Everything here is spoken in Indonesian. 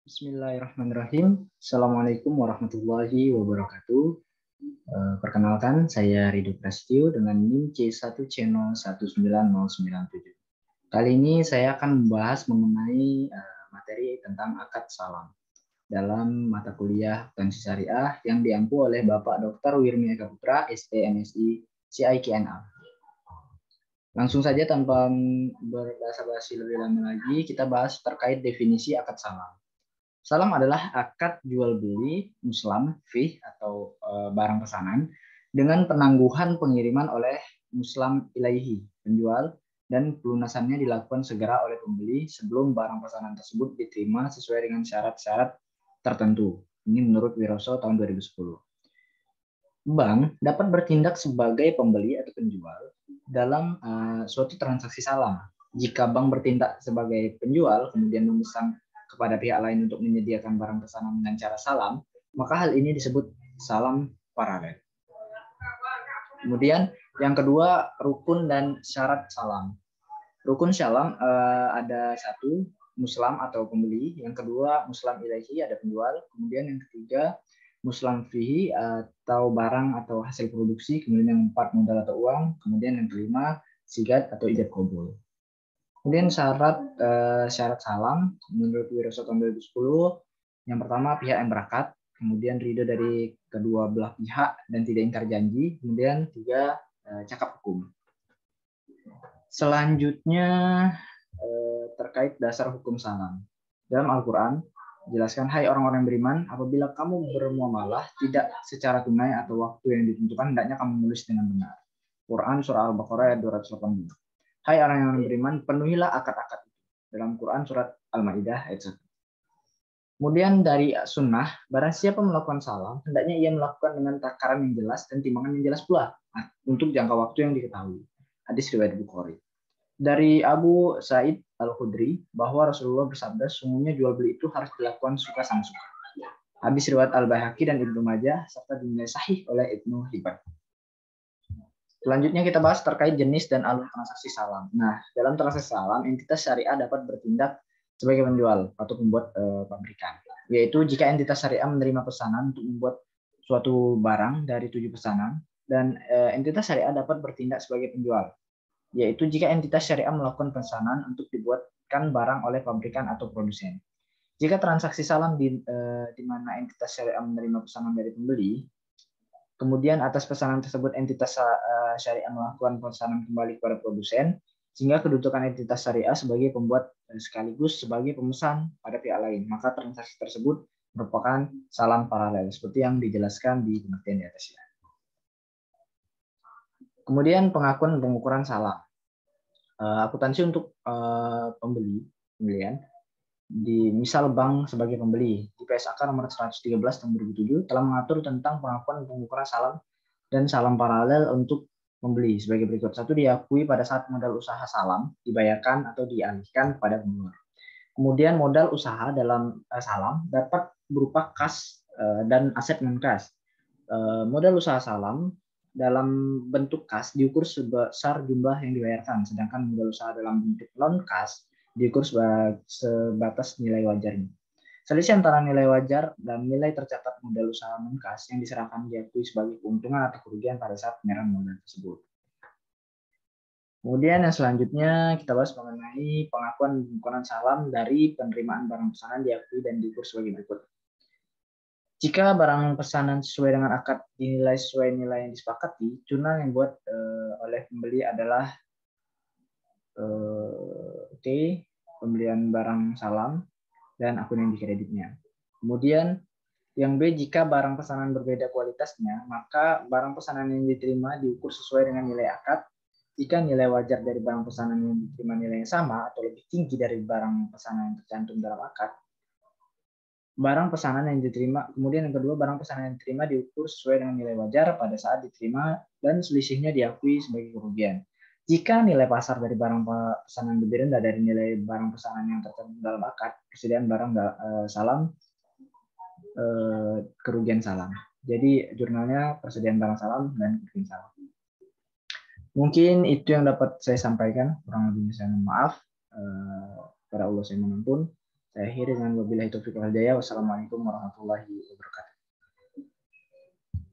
Bismillahirrahmanirrahim. Assalamualaikum warahmatullahi wabarakatuh. Perkenalkan, saya Ridho Prasetyo dengan NIM C1C019097. Kali ini saya akan membahas mengenai materi tentang akad salam dalam mata kuliah Akuntansi Syariah yang diampu oleh Bapak Dr. Wirmi Eka Putra, ST MSI CIKNA. Langsung saja tanpa berbahasa-basi lebih lama lagi, kita bahas terkait definisi akad salam. Salam adalah akad jual beli muslam fih atau barang pesanan dengan penangguhan pengiriman oleh muslam ilaihi penjual dan pelunasannya dilakukan segera oleh pembeli sebelum barang pesanan tersebut diterima sesuai dengan syarat-syarat tertentu. Ini menurut Wiroso tahun 2010. Bank dapat bertindak sebagai pembeli atau penjual dalam suatu transaksi salam. Jika bank bertindak sebagai penjual kemudian memesan kepada pihak lain untuk menyediakan barang pesanan dengan cara salam, maka hal ini disebut salam paralel. Kemudian yang kedua, rukun dan syarat salam. Rukun salam ada satu, muslam atau pembeli. Yang kedua, muslam ilaihi, ada penjual. Kemudian yang ketiga, muslam fihi atau barang atau hasil produksi. Kemudian yang keempat, modal atau uang. Kemudian yang kelima, sigat atau ijab qabul. Kemudian syarat salam menurut Wiroso tahun 2010, yang pertama pihak yang berakad, kemudian ridho dari kedua belah pihak dan tidak ingkar janji, kemudian tiga, cakap hukum. Selanjutnya terkait dasar hukum salam. Dalam Al-Quran jelaskan, hai orang-orang beriman, apabila kamu bermuamalah tidak secara tunai atau waktu yang ditentukan, hendaknya kamu menulis dengan benar. Quran surah Al-Baqarah ayat 280. Hai orang yang beriman, penuhilah akad-akad itu. Dalam Quran surat Al-Maidah ayat 1. Kemudian dari sunnah, barang siapa melakukan salam, hendaknya ia melakukan dengan takaran yang jelas dan timbangan yang jelas pula untuk jangka waktu yang diketahui. Hadis riwayat Bukhari. Dari Abu Sa'id Al-Khudri bahwa Rasulullah bersabda, sungguhnya jual beli itu harus dilakukan suka sama suka. Hadis riwayat Al-Baihaqi dan Ibnu Majah serta dinilai sahih oleh Ibnu Hibban. Selanjutnya kita bahas terkait jenis dan alur transaksi salam. Nah, dalam transaksi salam, entitas syariah dapat bertindak sebagai penjual atau pembuat pabrikan. Yaitu jika entitas syariah menerima pesanan untuk membuat suatu barang dari 7 pesanan, dan entitas syariah dapat bertindak sebagai penjual. Yaitu jika entitas syariah melakukan pesanan untuk dibuatkan barang oleh pabrikan atau produsen. Jika transaksi salam di mana entitas syariah menerima pesanan dari pembeli, kemudian atas pesanan tersebut entitas syariah melakukan pesanan kembali kepada produsen, sehingga kedudukan entitas syariah sebagai pembuat sekaligus sebagai pemesan pada pihak lain, maka transaksi tersebut merupakan salam paralel seperti yang dijelaskan di pengertian di atasnya. Kemudian pengakuan pengukuran salam. Akuntansi untuk pembelian di misal bank sebagai pembeli di PSAK nomor 113 tahun 2007 telah mengatur tentang pengakuan pengukuran salam dan salam paralel untuk pembeli sebagai berikut. Satu, diakui pada saat modal usaha salam dibayarkan atau dialihkan kepada penjual. Kemudian modal usaha dalam salam dapat berupa kas dan aset non-kas. Modal usaha salam dalam bentuk kas diukur sebesar jumlah yang dibayarkan, sedangkan modal usaha dalam bentuk non-kas diukur sebatas nilai wajarnya. Selisih antara nilai wajar dan nilai tercatat modal usaha non-kas yang diserahkan diakui sebagai keuntungan atau kerugian pada saat penyerahan modal tersebut. Kemudian yang selanjutnya kita bahas mengenai pengakuan pengukuran salam dari penerimaan barang pesanan diakui dan diukur sebagai berikut. Jika barang pesanan sesuai dengan akad dinilai sesuai nilai yang disepakati, jurnal yang dibuat oleh pembeli adalah T, pembelian barang salam, dan akun yang dikreditnya. Kemudian yang B, jika barang pesanan berbeda kualitasnya, maka barang pesanan yang diterima diukur sesuai dengan nilai akad. Jika nilai wajar dari barang pesanan yang diterima nilai yang sama atau lebih tinggi dari barang pesanan yang tercantum dalam akad, barang pesanan yang diterima. Kemudian yang kedua, barang pesanan yang diterima diukur sesuai dengan nilai wajar pada saat diterima dan selisihnya diakui sebagai kerugian. Jika nilai pasar dari barang pesanan lebih rendah dari nilai barang pesanan yang tercantum dalam akad, persediaan barang salam kerugian salam. Jadi jurnalnya persediaan barang salam dan kerugian salam. Mungkin itu yang dapat saya sampaikan. Kurang lebihnya saya mohon maaf. Kepada Allah saya mohon ampun. Saya akhiri dengan wabillahi taufiq wal hidayah. Wassalamualaikum warahmatullahi wabarakatuh.